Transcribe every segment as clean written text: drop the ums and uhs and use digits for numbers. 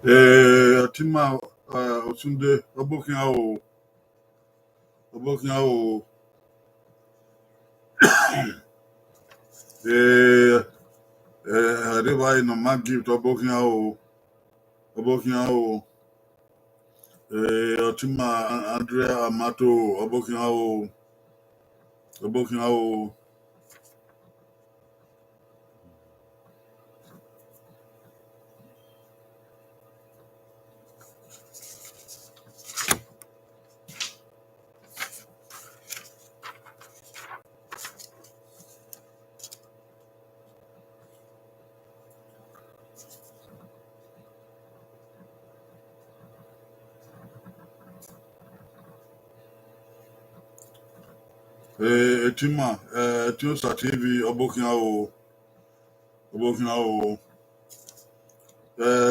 Atima Osunde Obokiao Adeba no mag gift Obokiao Atima Andrea Amato Obokiao Atima Tiosa TV Obokiao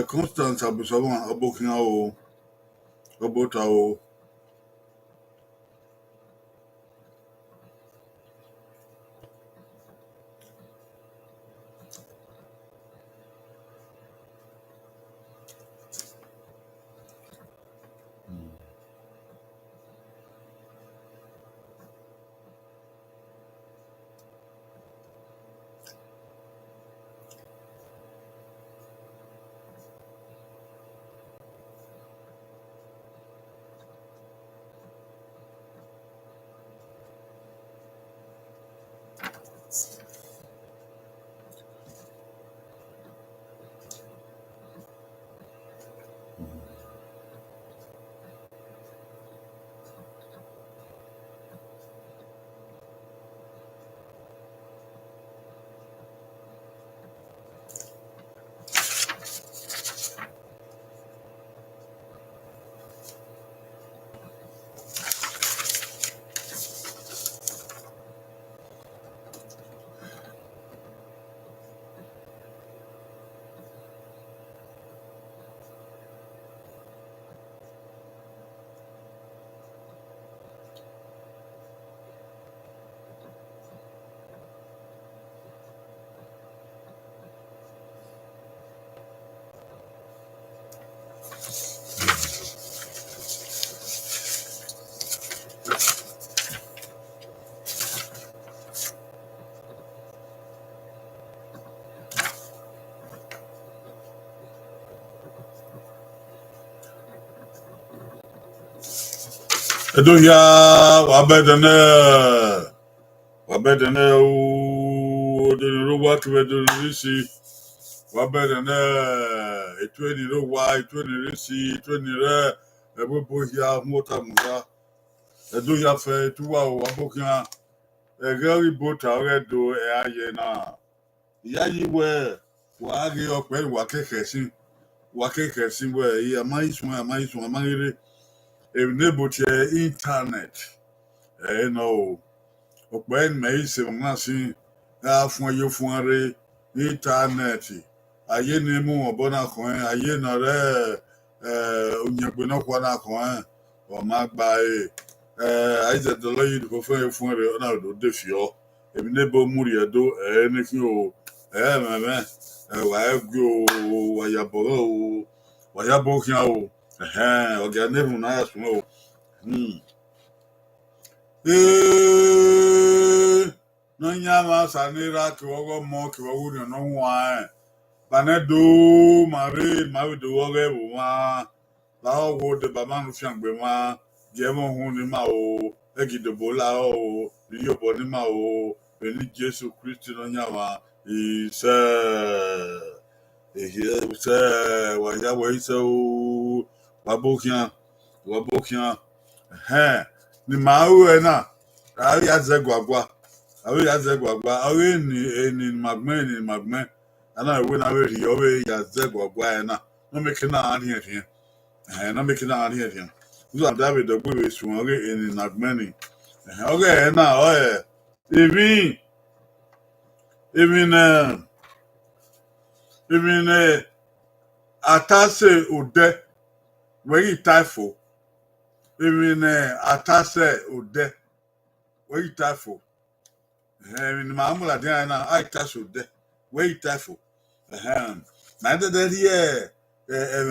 Constance Abusawan Obokiao Obotao Edoya wabedene odenirowa kibedonisi wabedene etwenirisi etwenire ebobohia motamusa Edoya fe tuwa wabokia egeri Ibota oredo ayena yayiwe wagi okwe wakekesi we amaisun amangire enable internet no ọ̀pẹ́ mẹ́yì sèmọ́sí fún ẹyẹ fún ẹrẹ íńtánẹ́ẹ̀tì ayé ni mú ọ̀bọ náà kàn ẹ́ ayé náà rẹ̀ ònyìnbó náà kọ́ náà kàn ẹ́ ọ̀ma gba ẹ̀ àìsèdọ́lọ́ yìí kò fún ẹyẹ fún ẹrẹ ọ̀nà òdò dé fi ọ́ èmi níbo múri ẹ̀dọ́ ní kí o mẹ́mẹ́ wà á gbé o wàyàbọ̀ kí o ọ̀gá níbù náà yà sùn o. No nyama sanira kiwogo mo kiwogo no nwa banedo mari do woge wa la wo de baba nu fiangbe ma je mo hu ni ma o egidobo la o ri obo ni ma o beni Jesu Christ no nyama ise wa ya wo ise o wabokian ni mawe na ari azegwagwa awe ni magme ana we na we ri owe ya zegwagwa na no make na ani here uzo David ogwe sun oge ni magme oge na oye even atase ode we taifo even atase ode we taifo ni maamula dia na ai taso de we taifo na de here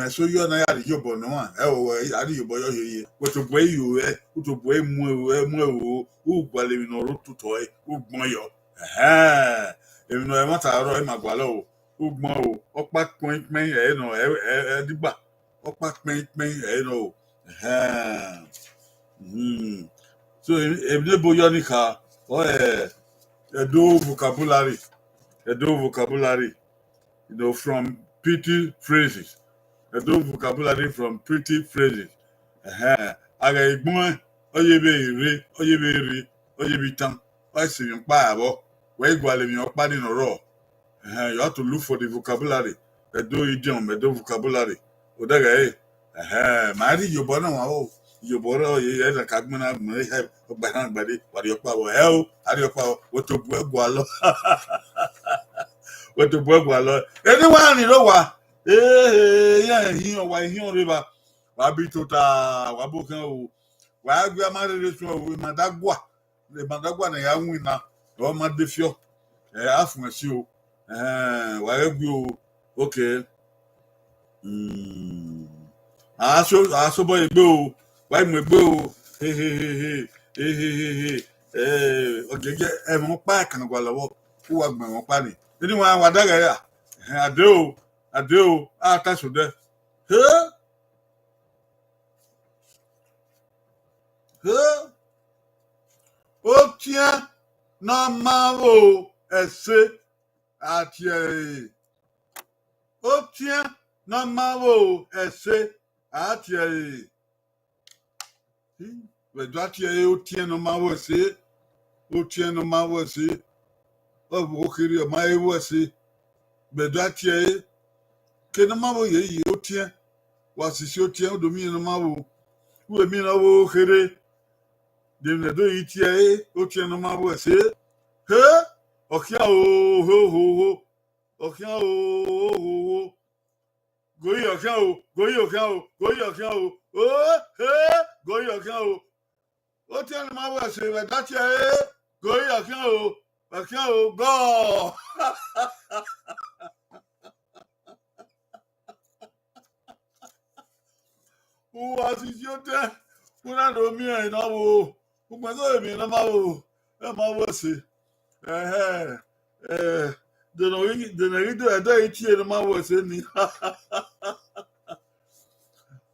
so you na ya yo bo no a o ya yo bo yo ye wo to bo you wo to bo mu u gwale mi no ro to to u gbon yo èmi no e ma ta ro e ma gwale o u gbon o opa pin no digba opa pin no so èmi ne bo yo ni ka o Edo vocabulary, from pretty phrases. Edo vocabulary from pretty phrases. Aga igbon oyebe ire, oyebe tan. Why say you pa abo? Why gwale mi opa ni no ro? You have to look for the vocabulary. Edo idiom, Edo vocabulary. Odaga mari yobo na wa o. Yobo ro ye na kagbona mo he ogba han gbade wari opa wo ari opa wo to bu egwalo. Wo to bu egwalo. Anyone ni lo wa. Yeah, he river. Wa bi tota, wa bokan o. Wa gbe amare so o madagwa. Le madagwa na ya win na. O ma defio. Afun si o. Wa egbe o. Okay. Aso boy egbe o. Wa mu egbe o. Ogege e mo pa kan gwa lowo. Ku wa gbon won pa ni. Ni wa wa daga ya. Ade o. Ta so de. O tien na mawo ese atie. O tien na mawo ese atie. We do atie o tien no mawo ese. O tien no mawo ese. O bo kiri o mai wo ese. We do atie ke no mawo ye o tien. Wa sisi o tien o do mi no mawo. Wo mi na wo kere. Dem na do itie o tien no mawo ese. Okia ho. Okia ho. Goyi okia o. Goyi okia o. O tien no mawo ese we that ye. Goyi okia o. Okia o go. O asisi o te. Una do mi e na wo. O gbe so mi na mawo. E mawo ese. The Norwegian itie no mawo ese ni.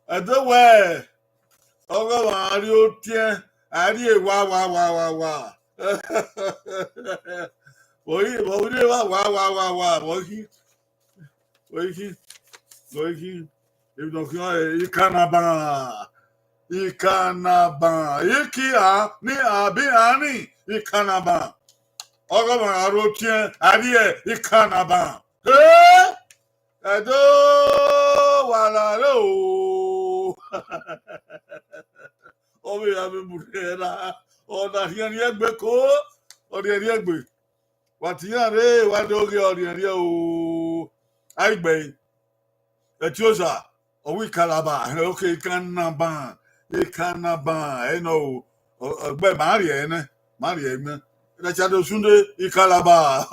Ado we. Ogo wa ari o tien. Ari e wa. Oyi wa. Oyi. If no ikanaba. Ikia ni abi ani ikanaba. Ogo wa ari o tien. Ari e ikanaba. Edo wala lo. Obi abi murera. Oda hian yegbe ko. Odi yegbe. Watiyan re wa doge odi o. Aigbe. Etiosa. Owi kalaba. Okay, ikanaba. Ogbe mari ene. Rachado sunde ikalaba.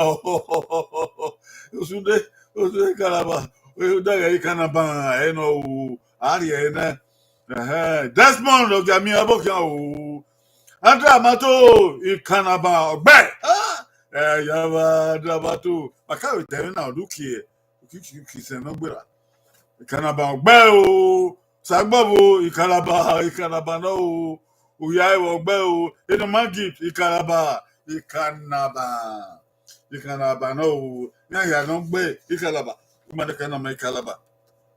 Sunde ikalaba. Daga ikanaba. Ari ene. Desmond Ogami abokan o. Andra mato ikanaba ogbe. Yaba dabato. Makawe tẹ̀rín náà dúkìá. Kìkì sẹ́nà gbéra. Ikanaba ogbe o. Sagbobo ikanaba náà o. Uya ewo ogbe o. Eno magit ikanaba náà o. Ní àyà náà gbé ikanaba. Umadeka náà ma ikanaba.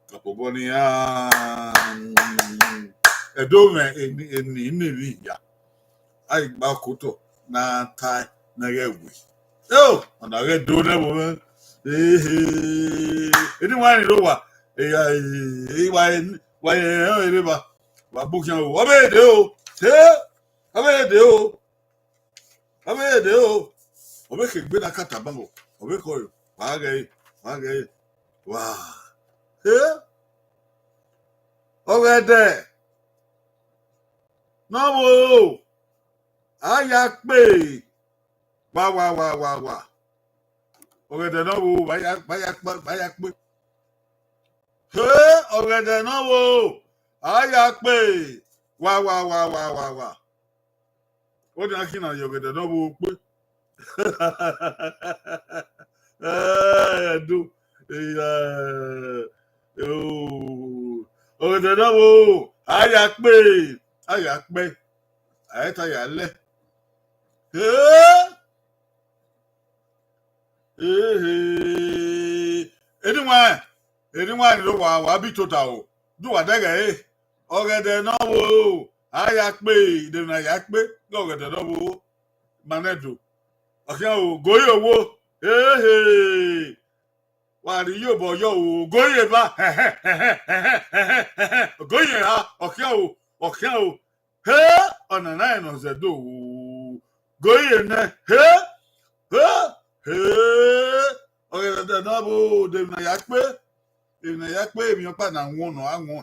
Kapobo ni Edo me eni ya. Ai gba koto na tai na rewi. Ona re do na wo. Eni wa ni lo wa. Wa ere ba. Wa bukian o. Obede o. Obede o. Obe ke gbe na kata bango. Obe ko yo. Wa ge. Wa. Obede. No wo. Aya pe. Wa. Obede no wo. Baya pe. Hey, Oghe no wo. Aya pe. Wa. What do you think na Oghe no wo pe? Do. Oghe no wo. Aya pe. Ayeta ya le. Anyone lo wa bi total do wa daga Oghe no wo aya pe de na ya pe Oghe no wo manedo o goyo wo wa ri yo bo yo o goye ba goye ha o ona na no ze do goye na Oghe no wo de na ya pe èmi ọ̀pá na wọ́n nọ àwọn.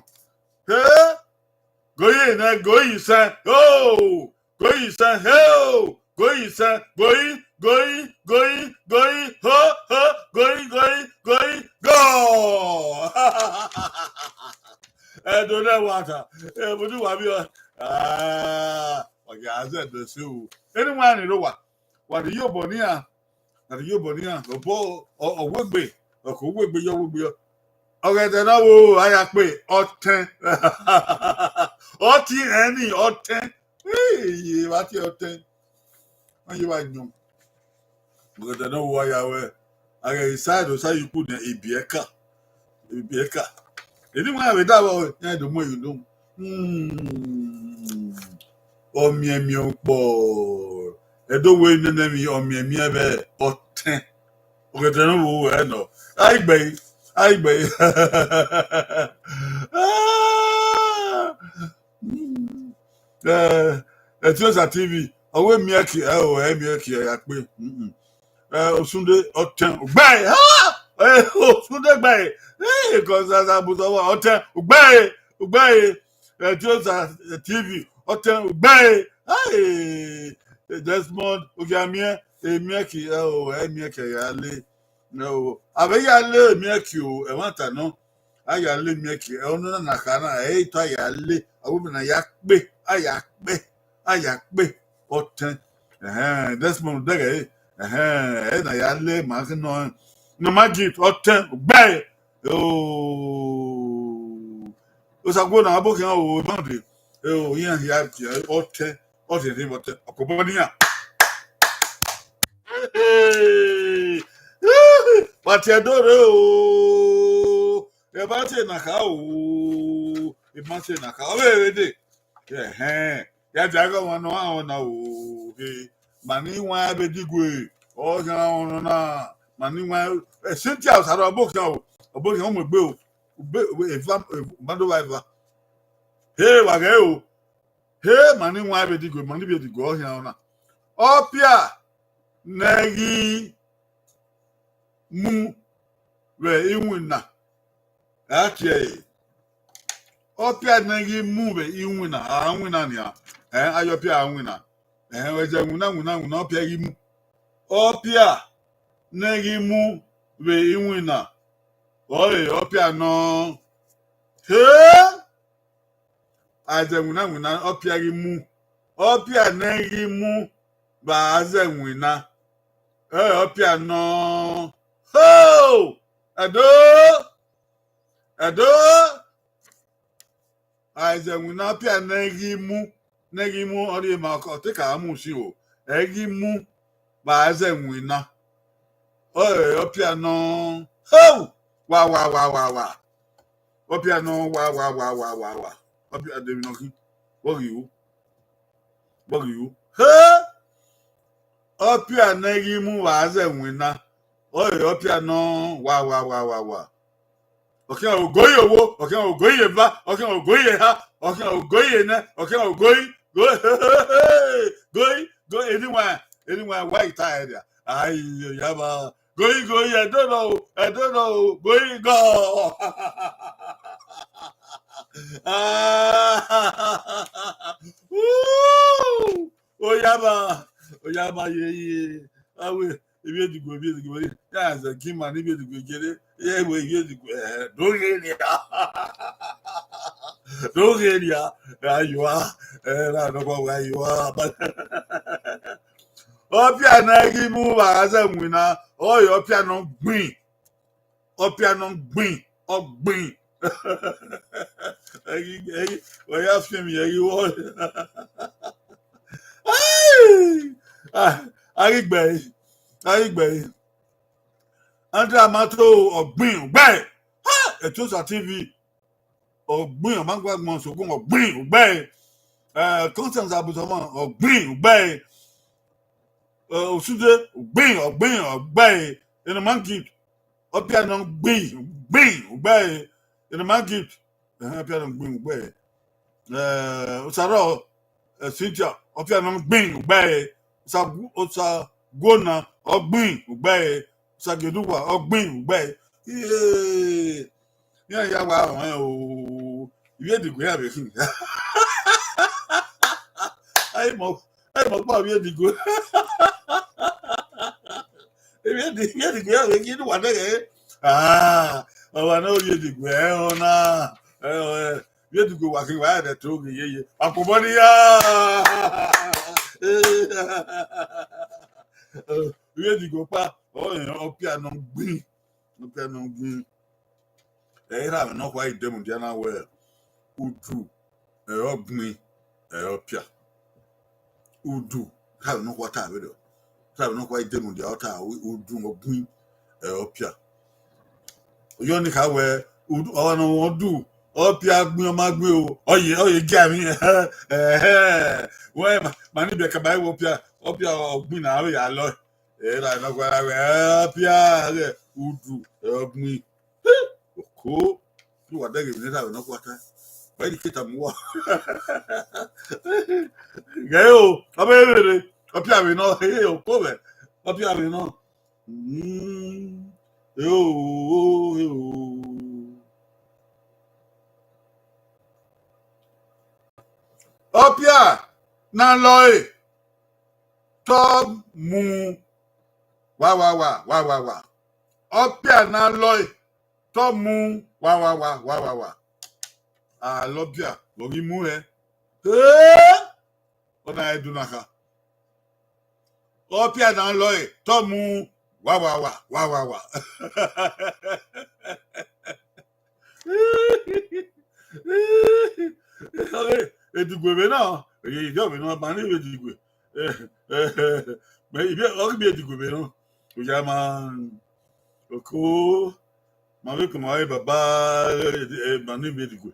Goyi san. Goyi san. Goyi san. Goyi. Go. Don't know what. But do what you okay, I said the shoe. Anyone in the what the yo bonia? That you bonia. Or would be. Or would be your. Oghe no wo aya pe oten oti eni oten wa ti oten won yi wa nyum Oghe no wo aya we aga inside o say you put the ibieka eni mo ave da wo ya do mo you omiemi opo edo we nene mi omiemi ebe oten Oghe no wo e no ai bem. Tinha essa TV. Awe miaki, miaki ya pe. Osunde oten ugbe. Osunde gbe. Cause as abuso wa oten ugbe. Tinha essa TV. Oten ugbe. Desmond ogiamie miaki miaki ya le. No, abeya le mieki o e wanta no aya le mieki e onu na kana e to aya le awu na ya pe aya pe oten Desmond dege e na ya le ma no magit oten gbe o sagbo na abokin o bande o yan ya oten ni boten okobo niya Pati adore o e ba se na ka o e ma se na ka o we de ya jaga wonu ahun na o mani wa be digwe o ga onu na mani wa senti asaro abokan o mo gbe o e fam mando wa va wa ge o mani wa be digwe o ga onu na opia negi mu we iwina ake opia negi mu we iwina awina ni ayopia awina we je wuna opia gi mu opia negi mu we iwina opia no aje wuna opia gi mu opia negi mu ba aze wina opia no Ado aize wina pia negi mu ori ma ko te ka mu si o egi mu ba aize wina opia no wa opia no wa opia de no ki what you opia negi mu ba aize wina opia no wa okay ogoye owo okay ogoye ba okay ogoye ha okay ogoye na okay ogoye go anywhere white area yaba go I don't know go oyaba ye awe Ibiedigwe. That's a key man. Ibiedigwe get it. Yeah, we Ibiedigwe. Don't get it. Don't get it. There you are. And I don't know where you are, but. Opia na gi move as a winner. Oh, your piano green. Opiano green. Ogbin. Well, you ask me, you want. Arigbe. Andre Amato Ogbin. Bẹ́ẹ̀. Ètò ìsà TV. Ogbin. Ọ̀mángbà gbọ́n sọ̀gbọ́n Ogbin. Bẹ́ẹ̀. Constance Abusama Ogbin. Bẹ́ẹ̀. Osude Ogbin. In a monkey. Opiano Gbin. Bẹ́ẹ̀. In a monkey. Opiano Gbin. Bẹ́ẹ̀. Osaro Cynthia Opiano Gbin. Bẹ́ẹ̀. Osa Gona Ogbin. Bẹ́ẹ̀. Sageduwa Ogbin. Bẹ́ẹ̀. Yeah, wow. Ibiedigwe have him. I'm about Ibiedigwe. Ibiedigwe have him. What again? I know Ibiedigwe. Oh, nah. Ibiedigwe walking by the two. Apomonia. Ibiedigwe pa. Oh, Opiano Gbin. Have no white demon, Diana, where Udu, Ogbin, Opia. Udu, have no water, widow. Have no white demon, the outer, Udu, Ogbin, Opia. You only have where Udu, or no do, Opia, Magbu, oh, you gave me, where my neighbor can buy Opia, Ogbin, I love. I know where I wear Opia, Udu, Ogbin. Cool. You are begging me that no water. Why did you get more? Gail, I'm a Opiano, hey, poet. Opiano. Opia, Naloy, Tom Moon. Wow. Opia, Naloy. Tomu wa lobia logi mu ona edunaka opia na loy tomu wa Edigwe be na ye jo be no ba ni Edigwe me ibe o bi Edigwe be no o ja man oko Marie comme baba manu Edigwe.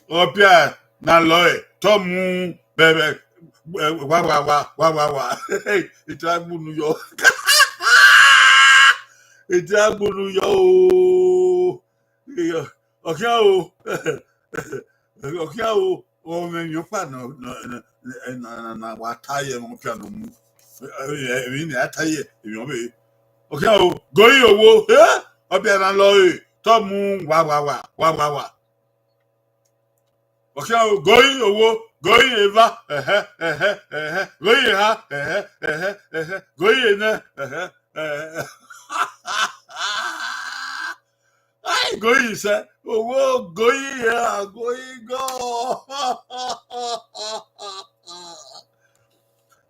Opia na loy tomu bebe wa itagbunu yo okay o me yo pa na wa taye mo pia no mu ni ataye eyan be okay going owo Opia na loy tomu wa okay going owo going eva going ha going na ai going say owo going ya going go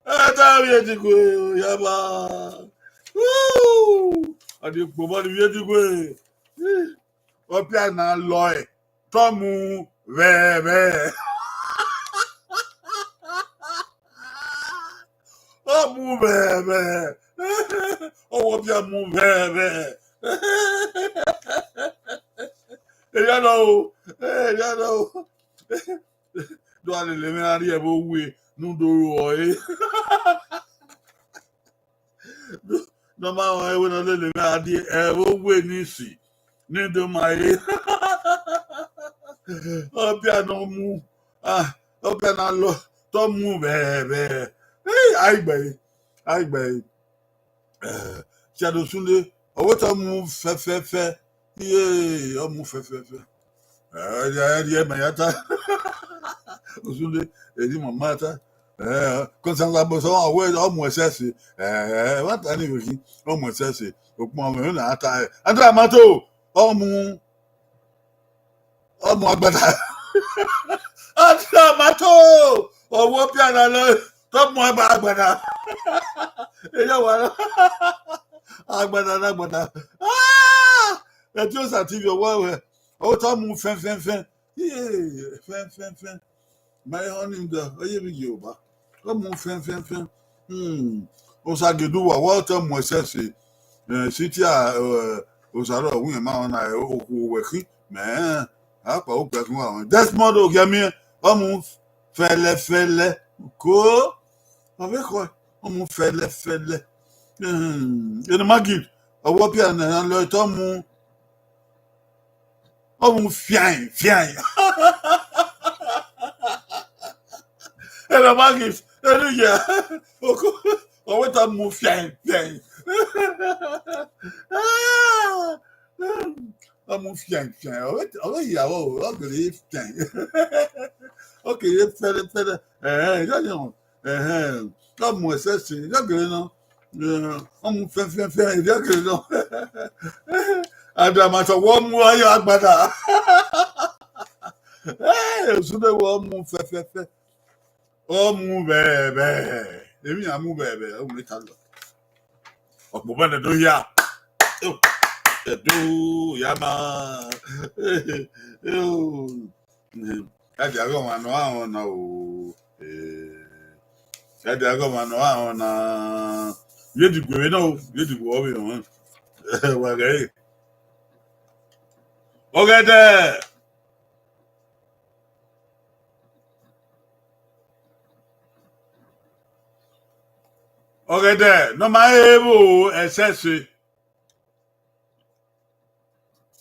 ata Edigwe yaba adi gbomo ni Edigwe Opia na loy tomu ve mu bebe Opia mu bebe you know do ale le me ari e bo we nu do ro no ma we no le me ari e bo we ni si ni do mai Opia no mu Opia na lo to mu bebe ai gbe Shadow Sunday owo to mu fe ye o mu fe ya mayata Sunday edi mama ta Constance Aboso away almost says what any almost says Okuma na ata ata mato omu agbada ata mato owo piano lo to mu agbada eya wa agbada ah e ti o sa TV owo o to mu fen fen my honey the oye bi Yoruba omu fen o sa gedu wa to mu sese city o sa ro wi ma na oku we me apa o pe fun àwọn Desmond Ogemi omu fẹlẹfẹlẹ ko avec quoi omu fẹlẹfẹlẹ ene magid owo pia na lo to mu omu fian ene magid ene ya owo to mu fian omu fian owo ìyàwó ogere fian okay fẹlẹ yo comme ça c'est ogere no omu fẹn ogere no adama so wo mu ayo agbada osude wo mu fẹfẹfẹ omu bẹ̀bẹ̀ èmi amu bẹ̀bẹ̀ omu ta lọ ọ̀pọ̀ bẹ́ẹ̀ do ya do yama adi ago ma no ahụ na o adi ago ma no ahụ na yedigwe no yedigwe obi no wa ga ogede no ma ebu esese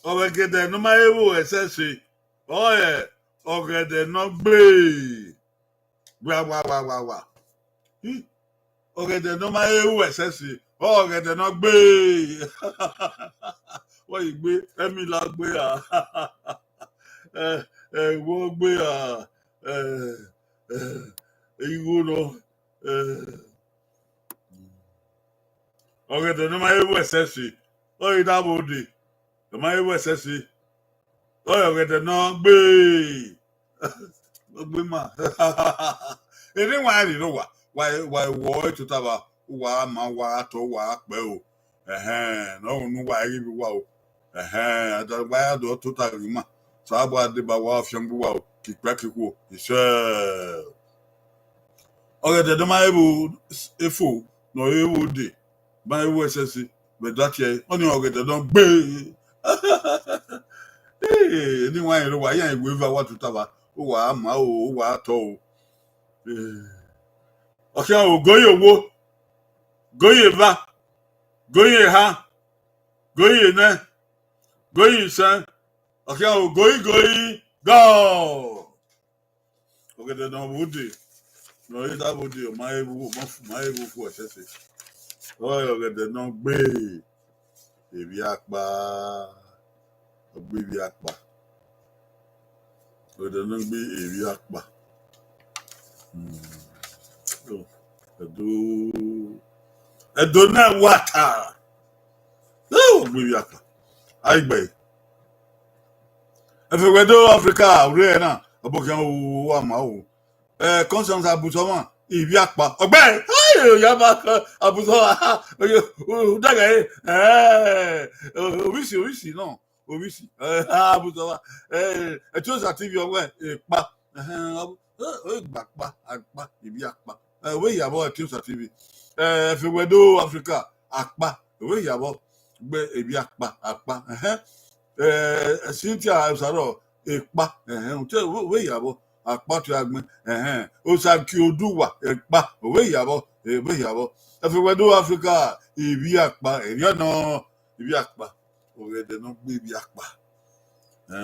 ogede no ma ebu esese oye ogede no gbe wa ogede no ma ebu esese ogede no gbe wo igbe emi la gbe wo gbe iwo no ogede no ma ebu esese oyi dabo de no ma ebu esese oyi ogede no gbe ma eni wa ri no wa wo to taba wa ma wa to wa pe o no nu wa ri bi wa o adagba ya do to ta ri ma so abo ade ba wa fiam bu wa o kikpa kiko ise ogede no ma ebu efo no ebu de ba ebu esese be that ye oni ogede no gbe ni wa ri wa yan iwe va wa to taba o wa ma o wa to o okay o goye wo goye va goye ha goye ne goye san okay o goye go ogede no budi no ita budi o ma ebu fu esese ogede no gbe ebi apa ogbe ebi apa ogede no gbe ebi apa Edo na wata ogbe ebi apa aigbe efewedo Africa ore na obokan o wa ma o Constance Aboso ma ebi apa ogbe ya ba Aboso daga obisi no obisi Aboso wa Etiosa TV ogbe pa gbapa apa ebi apa we yabo Etiosa TV efewedo Africa apa we yabo gbe ebi apa Cynthia Saro epa we yabo apa to agbon o sa ki oduwa epa we yabo efewedo Africa ebi apa eri no ebi apa ogede no gbe ebi apa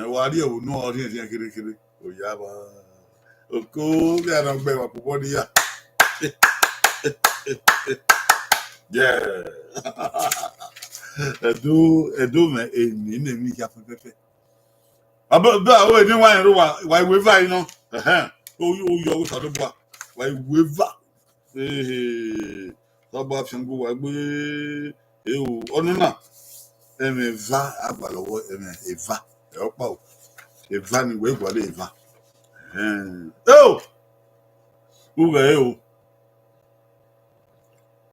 wa ri o no ori en kere o yaba oko bi ana gbe wa popo ni ya yeah edo me eni na mi ya fefe aba o ni wa ru wa we vai no o yo o sa do bua Why weaver? Eh, Taba Shango Wagbe. Oh, no, no. Va Abalowo, Eva. Opa. Eva ni we wale Eva. Oh! Oghe.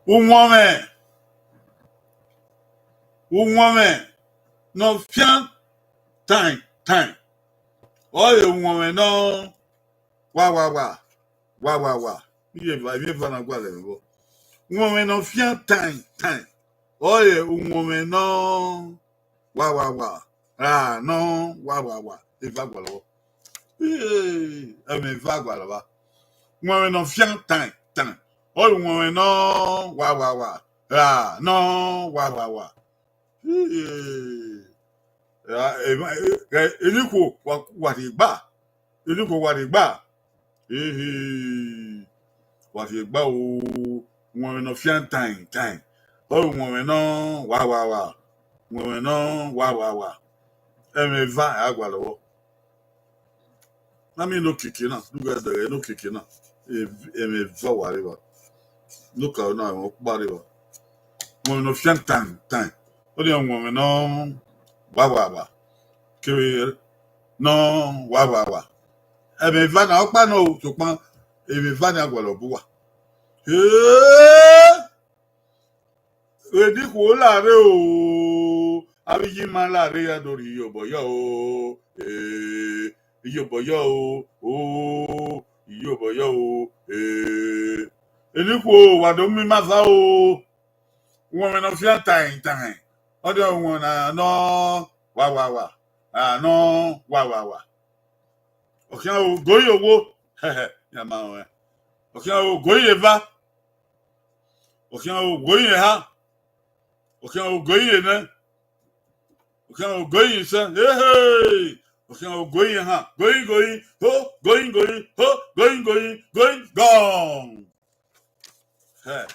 Un woman. No fian time. All the woman no. Wa. Iye va na gwa le bo. Woman no fian time. All the woman no. Wa. Ah no. Wa. Eva gwa lo. Va gwa lo ba. Woman no fian time. All the woman no. Wa. Ah no. Wa. Eliko watigba. Watigba o. Woman no fian time. Oh, woman no wa. Woman no wa. Va agwalo. Na mi no kiki na. Duga dere no kiki na. Va wariba. Look out now, bariba. Woman no fian time. Oh, the woman no wa. Kiri no wa. Va na okpa no tukpan. Va na agwalo buwa. Edi ko láre o. Abiji ma láre ya dori yoboyo o. Yoboyo o. Yoboyo o. Edi ko wa do mi ma fa o. Wọ́n no fian time. Odo wọ́n na no wa. Ah no wa. Okay o goyo wo. Ya ma o. Okay o goyo va. Okay o goyo ha. Okay o goyo na. Okay o goyo sa. Hey. Okay o goyo ha. Goyo. Ho, going. Ho, going. Gone. Hey.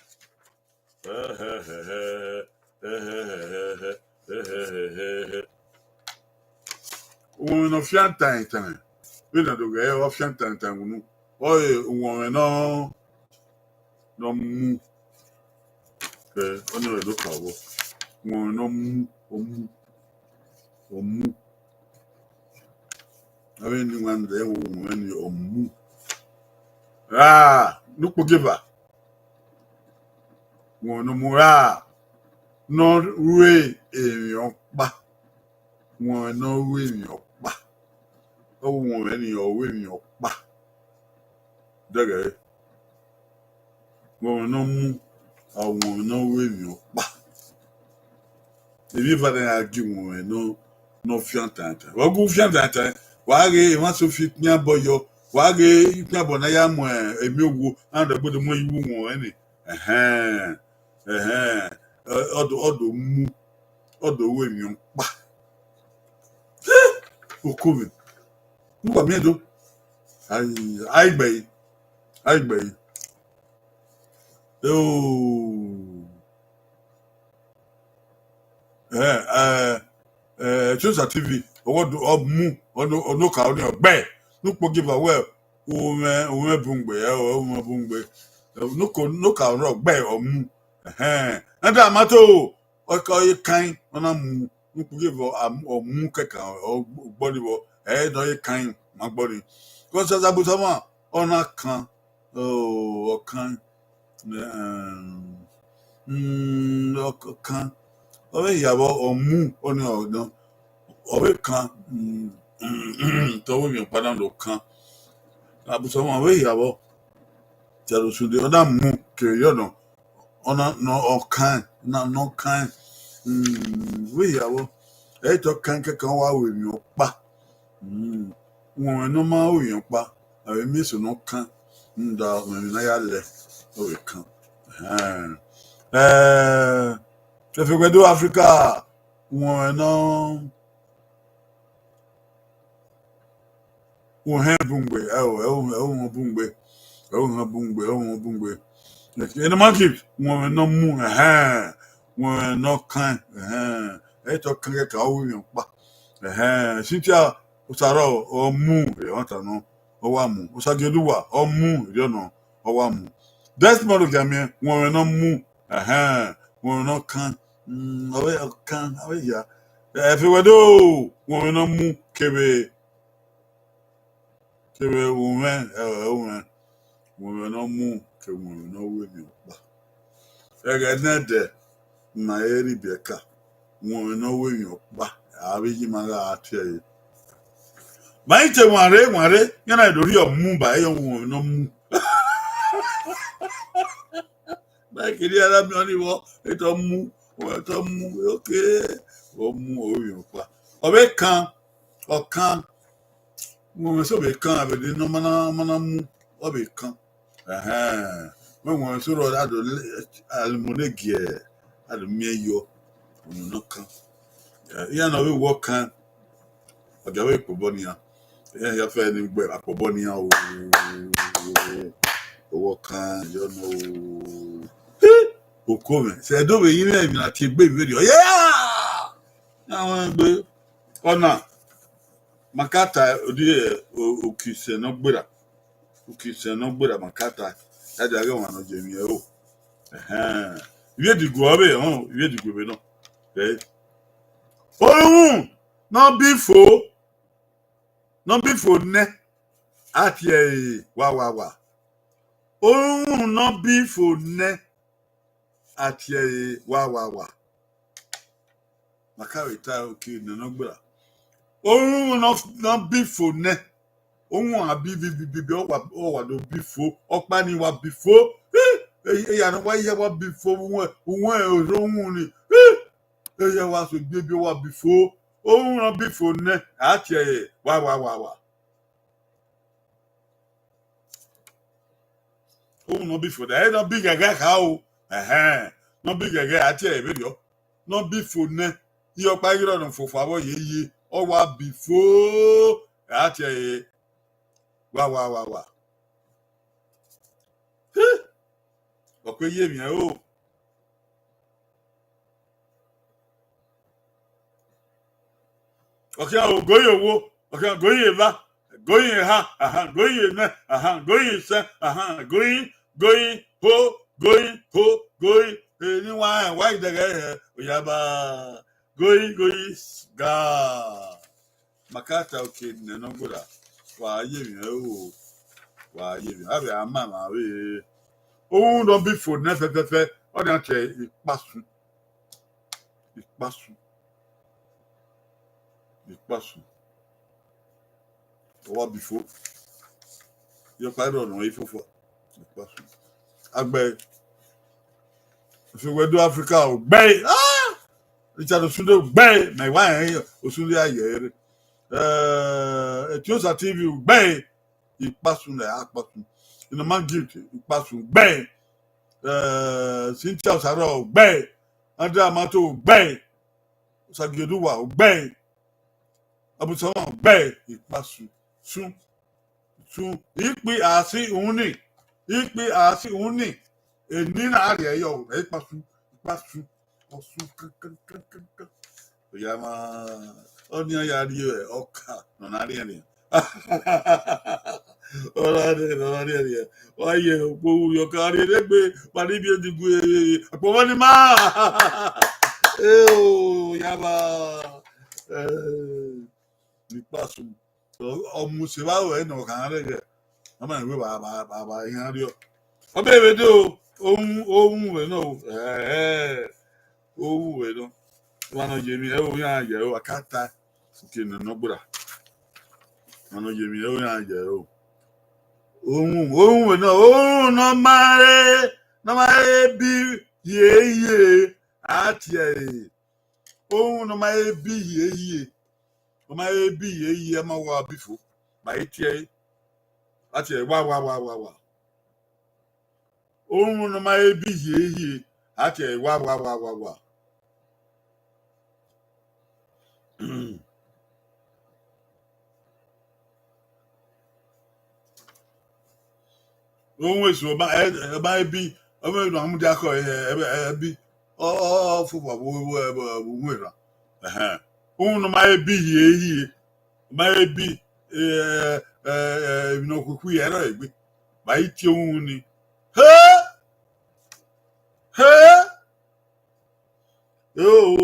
Woman no fian time. We na do ga o fian time nu. Oye, woman no mu. Ono do ka wo. Woman no mu. Awe ni wan de woman ni mu. Nupo giver. Woman no mu no we èèyàn pa. Woman no we èèyàn pa. Oh, woman ni o we èèyàn pa. Dege. Woman no mu. Woman no we èèyàn pa. Ebi va na agi woman no fian time. Wa gu fian time. Wa ge ma so fi pia boyo. Wa ge pia bo na ya mo emi owo and the bodo mo yiwu won ni. Odo mu. Odo we èèyàn pa. Okumi. Nuwa mi do. Ai gbe. Chosa TV. Owo mu. Ono ka oni ogbe. Nupo give away. O bungbe. No ka ro ogbe o mu. Nda mato. O kan ona mu. Nupo give o mu keka o gbori wo. Do ye kan ma gbori. Ko sa zabutama ona kan. Ọ̀kan ọ̀rẹ́ ìyàwó ọ̀mú ọ̀nà ọ̀dán ọ̀rẹ́ kan tọwọ́ mi padà lọ kan àbùsọ̀mọ̀ ọ̀rẹ́ ìyàwó tẹ̀lọ̀sùdé ọ̀dà mú kèrè ọ̀nà ọ̀nà ọ̀kan ọ̀rẹ́ ìyàwó ẹ̀tọ́ kan kẹ́kọ̀ọ́ wà wò èèyàn pa wọn ẹ̀nà máa wò èèyàn pa àrẹ mẹ́sàn náà kan nda na ya le o kan efegbedo Africa won na won he bungbe bungbe in the market won na mu won na kan to kan ka o yan pa sintia usaro o mu e won ta no o wa mu usageduwa o mu ri ona owamu Desmond Gamie won no mu won no kan awe kan awe ya efe wedo won no mu kebe woman won no mu ke won no we mi ba ege nede na eri beka won no we mi ba abi ji maga atie ba ite nware yana dori omu ba e won no mu ba kiri ara mi oni wo eto mu okay o mu o yo pa obe kan ọ̀kan mo so be kan abede no mana mu obe kan mo won so ro ado almonegie ado mieyo onu no kan ya na we wo kan oga we pobonia ya fe ni gbe apobonia o kan you know okome se do we yin na mi ati gbe iwe yeah àwọn gbe ona makata odi okise no gbera makata ya de age wan no jemi e o iwe digo abe iwe digo be no ohun no bifo ne ati wa ohun no bifo ne ati wa makawe ta okay no gbera ohun no bifo ne ohun abi bi o wa do bifo opa ni wa bifo ya no wa ye wa bifo ohun ohun ni ya wa so gbe bi wa bifo ohun no bifo ne ati wa ohun no bifo da no big gaga ka o no big gaga ati be dio no bifo ne yi opa giro no fofo abo ye o wa bifo ati wa ọ̀pẹ yé mi ẹ̀ o ọ̀kẹ́ ògóyè owó ọ̀kẹ́ ògóyè bá góyè ha góyè mẹ́ góyè sẹ́ góyè góyè níwá ẹ̀ wá ìdẹ̀gẹ̀ ẹ̀ òyàbá góyè gáà makata òkè nínú gbọ́dọ̀ wà á yé mi ẹ̀ o wà á yé mi àbẹ̀ àmà màá wé ohun no bifo ne fefefe o de ate ipasu o wa bifo yo pa ro no ifofo ipasu agbe fi wedo Africa o gbe Richard Osunde gbe na wa en Osunde ayere Etiosa TV gbe ipasu na apasu ina man gift ipasu gbe Cynthia Osaro gbe Andre Amato gbe Sageduwa gbe Abusama gbe ipasu sun ipi asi unni eni na are yo ipasu osun kan oya ma oni ya ri e oka no na ri ni Ora oye gbogbo yo kare regbe pari bi odigu apowo ni ma o yaba ipasu omu se ba we no kan rege ama we ba yan ri o obe we do ohun we no ohun we no wa no je mi e o yan je o akata kinu no gbura wa no je mi e o yan je o ohun we no ohun no mare bi ye ati ohun no mare bi ye o mare bi ye ma wa bifo ba iti ati wa ohun no mare bi ye ati wa ohun eso ba bi o me no amude akọ bi o fo bo nwera ohun no mare bi ye mare bi no kuku ye ro egbe ba iti ohun ni Hey, hey, yo,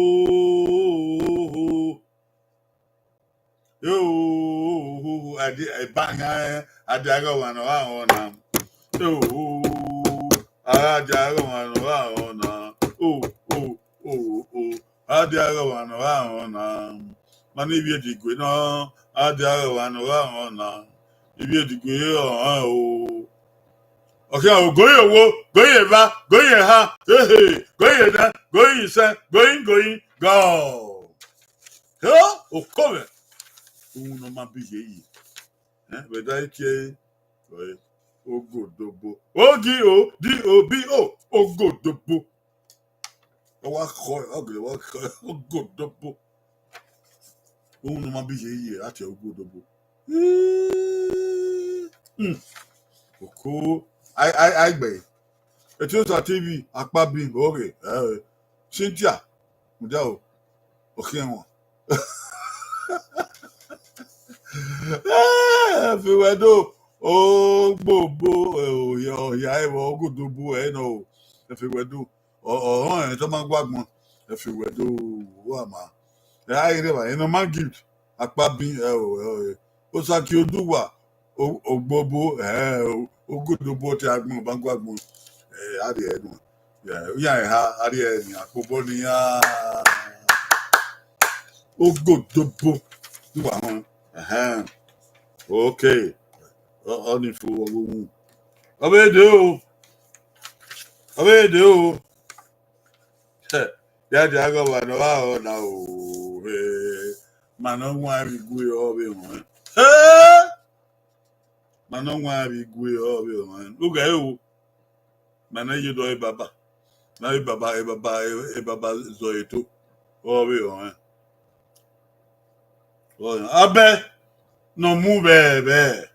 yo, I bang, I go one on. Yo, I go one on. Oh, oh, oh, oh, I go one on. Money be a degree, no, I go one on. If you're degree, oh. Okay, I'll go your wo, go your va, go your ha, hey, go your da, go your son, going, go. Huh? Oh, come it. No man be here. But I care. Oh, good, double. Oh, D-O-B-O. Oh, good, double. Oh, what call ugly, what call, oh, good, double. Oh, no man be here. At your good, double. Cool. I, bay. It was a TV, a baby, okay. Cynthia, Mujao, okay, one. Fi wedo o gbogbo ya ewo ogudubu no fi wedo o en to ma gbagbon fi wedo wa ma ya ire ba eno ma gift apa bi o sa ki oduwa ogbobo ogudubu ti agbon ba gbagbon ari enu ya ha ari eni apobo ni ya ogudubu wa won okay. Only for Abedo. Yeah, Jago, no, no. Manon, why we go over one. Manon, why we go over one. Look at you. Manon, you do a baba. Now, a baba, Zoeto. Over one. Abe, no move, baby.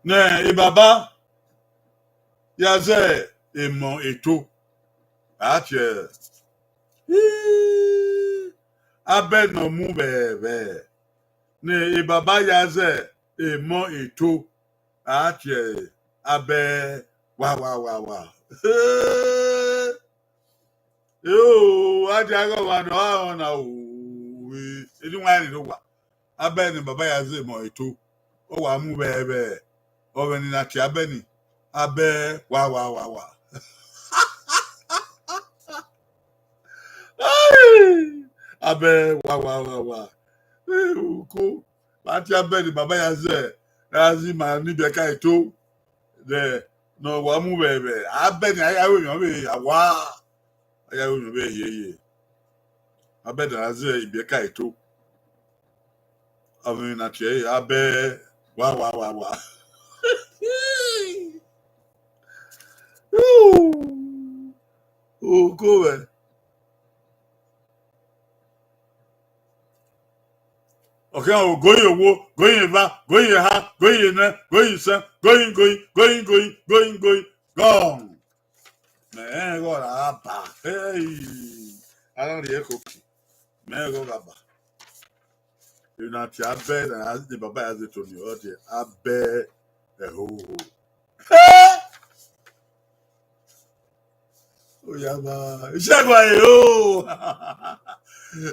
Ne, baba. Yaze, mon eto. Ache. Abe no mu bebe. Ne baba yaze mo eto. Ache. Abe wa. Yo, aja go wa no na o. Edi wa ni do wa. Abe ni baba yaze mo eto. O wa mu bebe. O be ni na ti abe ni. Abe wa. Abe wa. Ko pati abe ni baba yaze. Yazi ma ni be ka eto. De no wa mu bebe. Abe ni ayawo yan be awa. Ayawo yan be ye. Abe da yaze ibe ka eto. Abe na che abe wa. Oh, go man. Okay, I'll go your wo, go your va, go your ha, go your na, go your son, going, gone. Man, go up. Hey, I don't hear cookie. Man, go up. You know, I bet, and as the Baba has it on you, I bet the whole. Oh, yeah, ma. Shagway, oh.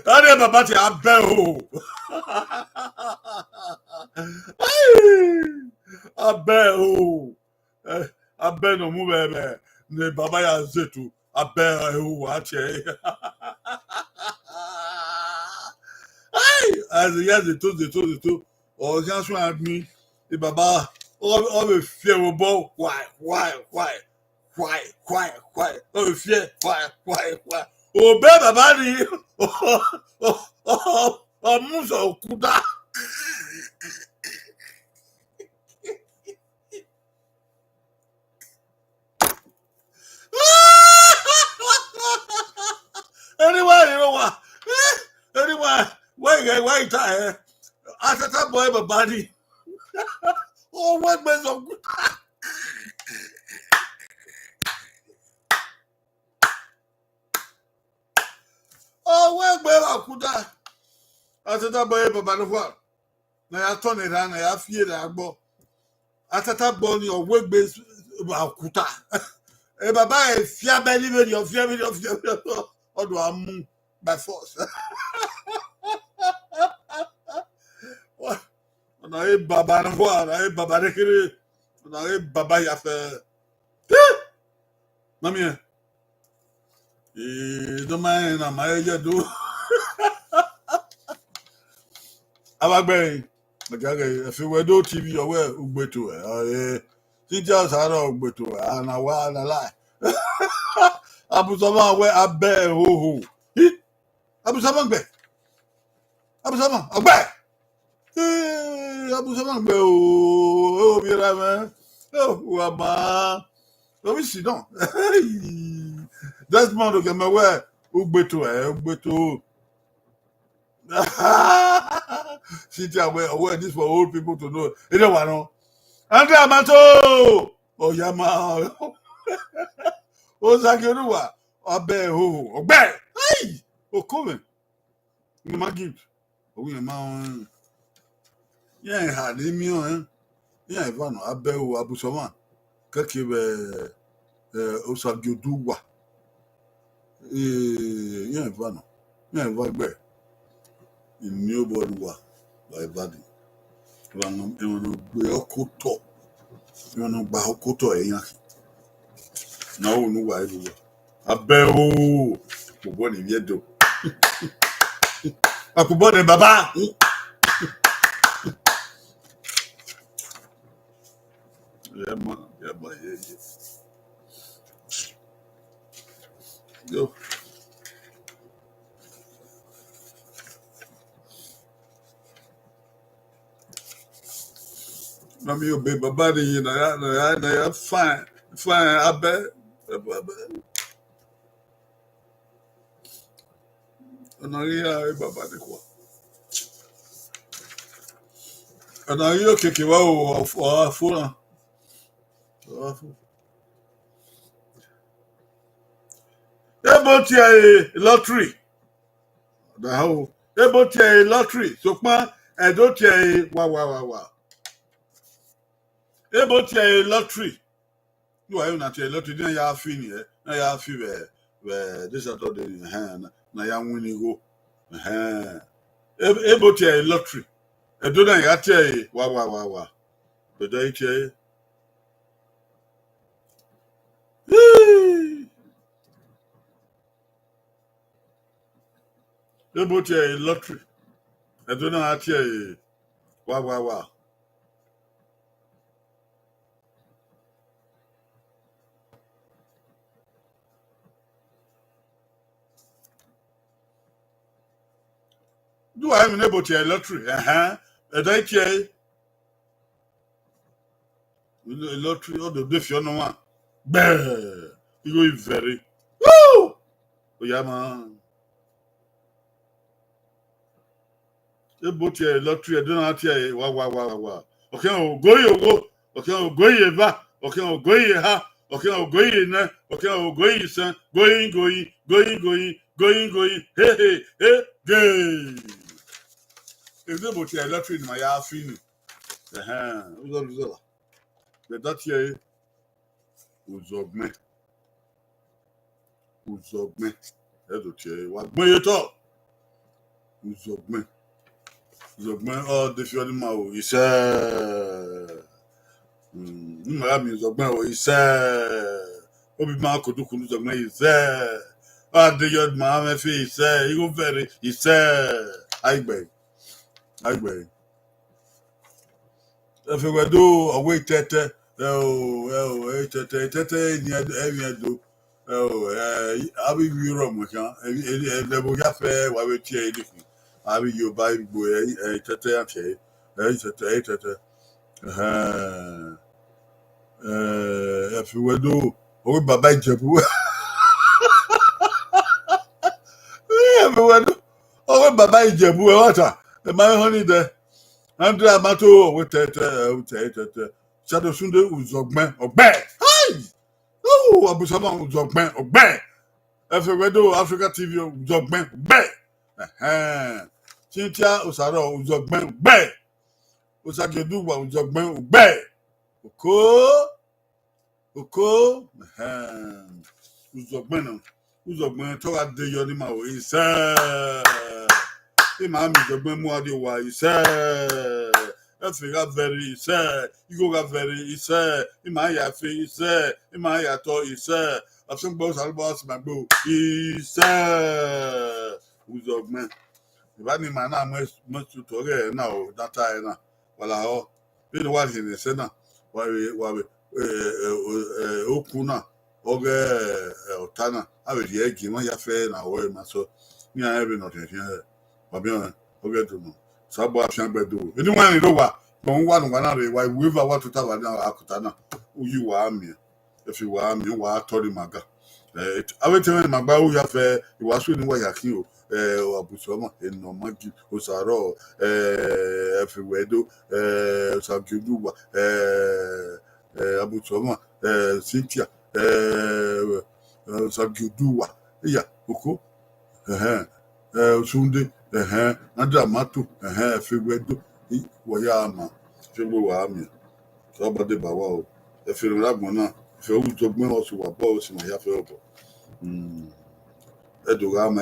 I never bet I bet, oh. I bet, oh. I bet no move, baby. Ne Baba has it too. I bet, oh, watch it. As yes, they told. Or just want me, the Baba, all the fear will bow. Why? Oh, fear, why? Oh, baby, body. Oh, Muso, Kuda. Anyway, you know what? Anyway, wait, I said that boy, my body. Oh, what man so good? Oh, what man I could die? I said that boy, my body. What? Now I turn it on, I fear that boy. I said that boy, your work base akuta e baba e fia beli video odo amu by force na e baba na kwa na e baba de kiri na e baba ya fe mami e do mai na mai je do abagbe agaga if we do tv or where ugbeto ti just ara ugbeto na wa na lie abusama we abe ho abusama gbe abusama ogbe abusama gbe o bi ra me wa ma o bi si don that's man do me we ugbeto City aware this for old people to know. You know what? No, Andre Amato. Oh yama. Oh Zakiruwa. Obe ho. Obe. Hey. Oh come. You ma gift. Oh we ma. Yeah, had him you. Yeah, Ivano. Abe ho abusoma. Kake be Osagioduwa. Yeah, Ivano. Yeah, Ivano. In newborn wa by body. Wọn gbé ọkọtọ wọn gba ọkọtọ ẹyàn náà wọn wà ẹlú abẹ ooo àpòbọ ní yẹdọ àpòbọ ní bàbá yẹmọ yẹ yo mami obe bàbá ni na ya fine abẹ ọ̀nà yíyá bàbá ni kọ ọ̀nà yíyá kéèké wá ọ̀ fúnra ebo tí a lottery ọ̀dà ebo tí a lottery sọpọ́n ẹ̀dọ́ tí a wà. Ebo tí a lottery you are not a lottery then ya fi ni na ya fi we this Saturday na ya win go ebo tí a lottery edo na ya tí a wa bedo iche ebo tí a lottery edo na ya tí a wa do I mean able to a lottery? A day lottery or the diff you know one. Bear you go very woo! Oh yeah man. Able to a lottery, I don't know here. Wow. Okay, go. Okay, go ye va. Okay, go ye ha. Okay, go ye na. Okay, go ye son. Going. Hey, gay. If they put a lottery in my yard, feeling. But that year was of me. That's okay. What may you talk? Who's of me? Oh, the fuel mao. He said, Mammy is of me. He said, Obi Marco do come to me. He said, the young man, if he said, you go very, he said, I beg. If we were do away tete, tete, near do. I will be wrong with you. And they will have fair while we cheer anything. I will you buy boy, tete, tete. If we were do, oh, Baba Jabu. If we were do, oh, Baba Jabu, water. My honey there. Andre Amato with tete. Shadow Sunday Uzogman or bad. Hi! Oh, Abusama Uzogman or bad. If we do Africa TV Uzogman, bad. Cynthia Osaro Uzogman, bad. Osageduwa Uzogman, bad. Oko Oko, Uzogben, Tora de Yonima, he said, Imam Uzogben Muadiwa, he said, Africa very, he said, Igoga very, he said, Imaya Fi, he said, Imaya To, he said, I've seen both albums, my boo, he said, Uzogben. If I need my name, must to Tore now, that time, well, I didn't want him, say, now, why we, Okuna, Oghe, Otana, I will hear him, I fair now, where my so, me, I have not here. Fabian, Oghe to know. Sabo Shambe do. Anyone in over, from one, why we've what to tell now, Akutana, who you are me. If you are me, you are Tori Maga. I will tell my bow, you have you was really why I kill. Abusoma, and no monkey, Osaro, everywhere do, Saguduba, Abusoma, Cynthia, Saguduwa, yeah, Oko, Sunday, Nadamatu, everywhere do, Wayama, Fibu, somebody Bawa, if you have one, if you took me also a boss in my half. Edugama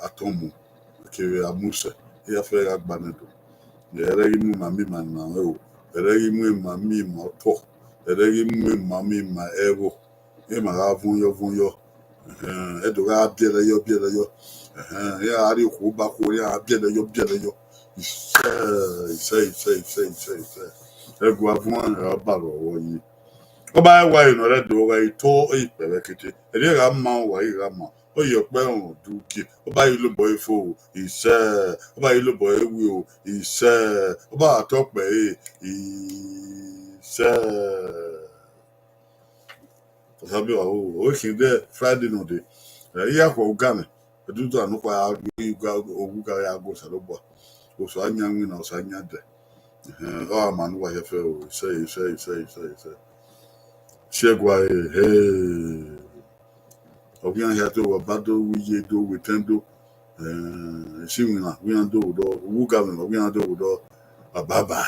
atomu kiri amuse ya fe agbanedo eregi mu mami ma o eregi mu mami ma po eregi mu mami ma ewo e ma ga vun yo eduga biele yo ya ari ku ba ko ya biele yo ise egu avun ba ro yi ọba wa ìnọrẹ dòwòrẹ ìtọ ìpẹrẹ kété ẹdínlẹ ma wà ìhà mà ó yẹ pé ọrùn dúkì ọba yìí ló bọ ifo o ìṣe ọba yìí ló bọ ewì o ìṣe ọba àtọpẹ ìṣe ọsàbí wà o ó kì í dẹ friday nù dé ìyá kọ gánà ẹdúntò ànúkọ owó gárí aago sàlọgbà oṣù anyanwó náà oṣù anyadẹ ọ àmàlù wà yẹfẹ o ìṣe. Chegua, alguém já deu a bado, o jeito, o tendo, sim, não, o ando, o lugar, o ando, a baba.